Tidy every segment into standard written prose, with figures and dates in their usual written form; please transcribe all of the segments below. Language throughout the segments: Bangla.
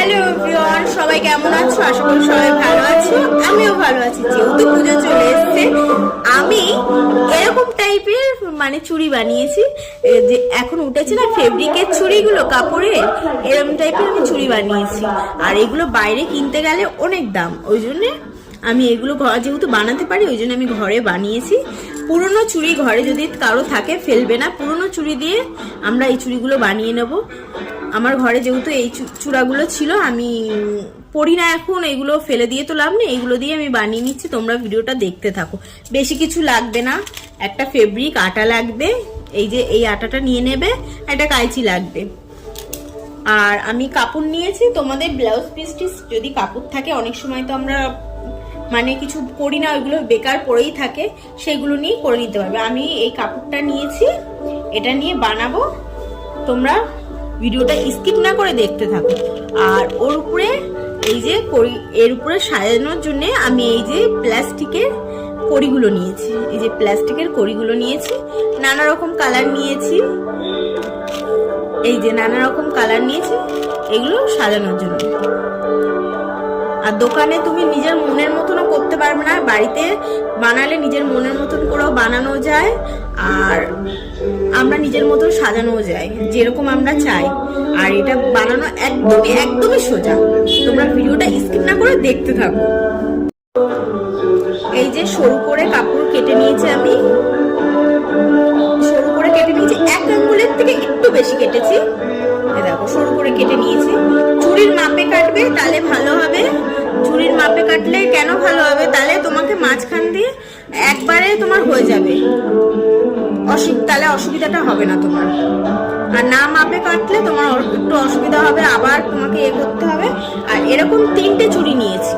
হ্যালো এভরিওয়ান, সবাই কেমন আছো? আশা করি সবাই ভালো আছো। আমিও ভালো আছি। যেহেতু পুজো চলে এসছে, আমি এরকম টাইপের চুড়ি বানিয়েছি। যে এখন উঠেছে না ফেব্রিকের চুড়িগুলো, কাপড়ের, এরকম টাইপের আমি চুড়ি বানিয়েছি। আর এগুলো বাইরে কিনতে গেলে অনেক দাম, ওই জন্যে আমি এগুলো যেহেতু বানাতে পারি, ওই জন্য আমি ঘরে বানিয়েছি। পুরনো চুড়ি ঘরে যদি কারো থাকে ফেলবে না, পুরনো চুড়ি দিয়ে আমরা এই চুড়িগুলো বানিয়ে নেব। আমার ঘরে যেহেতু এই চূড়াগুলো ছিল, আমি পরি না এখন, এগুলো ফেলে দিয়ে তো লাভ নেই, এইগুলো দিয়ে আমি বানিয়ে নিচ্ছি। তোমরা ভিডিওটা দেখতে থাকো। বেশি কিছু লাগবে না, একটা ফেব্রিক আটা লাগবে, এই যে এই আটাটা নিয়ে নেবে, একটা কাঁচি লাগবে। আর আমি কাপড় নিয়েছি। তোমাদের ব্লাউজ পিস যদি কাপড় থাকে, অনেক সময় তো আমরা কিছু করি না, ওইগুলো বেকার পড়েই থাকে, সেগুলো নিয়ে করে নিতে পারবে। আমি এই কাপড়টা নিয়েছি, এটা নিয়ে বানাবো। তোমরা ভিডিওটা স্কিপ না করে দেখতে থাকো। আর ওর উপরে এই যে এর উপরে সাজানোর জন্য আমি এই যে প্লাস্টিকের কড়িগুলো নিয়েছি, এই যে প্লাস্টিকের কড়িগুলো নিয়েছি, নানা রকম কালার নিয়েছি। এই যে নানা রকম কালার নিয়েছি, এগুলো সাজানোর জন্য। আর দোকানে তুমি নিজের মনের মতনও করতে পারবে না, বাড়িতে বানালে নিজের মনের মতন করেও বানানো যায়। আর আমরা নিজের মতন সাজানোও যায়, যেরকম আমরা চাই। আর এটা বানানো একদমই সোজা। তোমরা ভিডিওটা স্কিপ না করে দেখতে থাকো। এই যে সরু করে কাপড় কেটে নিয়েছি, আমি সরু করে কেটে নিয়েছি, 1 আঙ্গুলের থেকে একটু বেশি কেটেছি। দেখো সরু করে কেটে নিয়েছি। চুড়ির মাপে কাটবে, তাহলে ভালো হবে। চুড়ির মাপে কাটলে কেন ভালো হবে? তাহলে তোমাকে মাঝখান দিয়ে একবারে তোমার হয়ে যাবে, তাহলে অসুবিধাটা হবে না তোমার। আর না মাপে কাটলে তোমার একটু অসুবিধা হবে, আবার তোমাকে করতে হবে। আর এরকম 3টে চুড়ি নিয়েছি।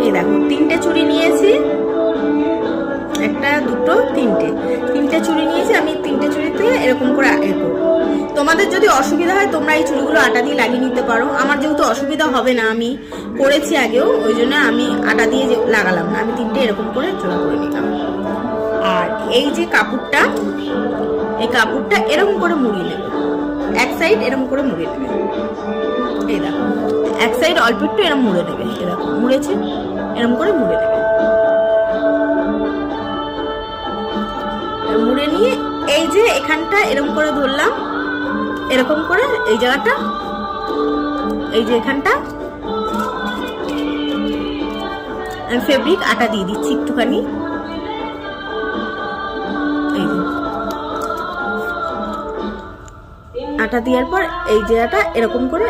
এই দেখো 3টে চুড়ি নিয়েছি, 1, 2, 3টে চুড়ি নিয়েছি। আমি 3টে চুড়িতে এরকম করে করবো। তোমাদের যদি অসুবিধা হয়, তোমরা এই চুড়িগুলো আটা দিয়ে লাগিয়ে নিতে পারো। আমার যেহেতু অসুবিধা হবে না, আমি করেছি আগেও, ওই জন্য আমি আটা দিয়ে লাগালাম না, আমি 3টে এরকম করে জোড়া করে নিলাম। আর এই যে কাপড়টা, এই কাপড়টা এরকম করে মুড়িয়ে নেবে, এক সাইড এরকম করে মুড়িয়ে নেবে। এই দেখো এক সাইড অল্প একটু এরকম মুড়ে নেবে। এই দেখো মুড়েছে, এরকম করে মুড়ে নেবে। মুড়ে নিয়ে এই যে এখানটা এরকম করে ধরলাম, এরকম করে এই জায়গাটা, এই যে এখানটা আমি ফেব্রিক আটা দিয়ে দিচ্ছি একটুখানি। এই যে আটা দেওয়ার পর এই জায়গাটা এরকম করে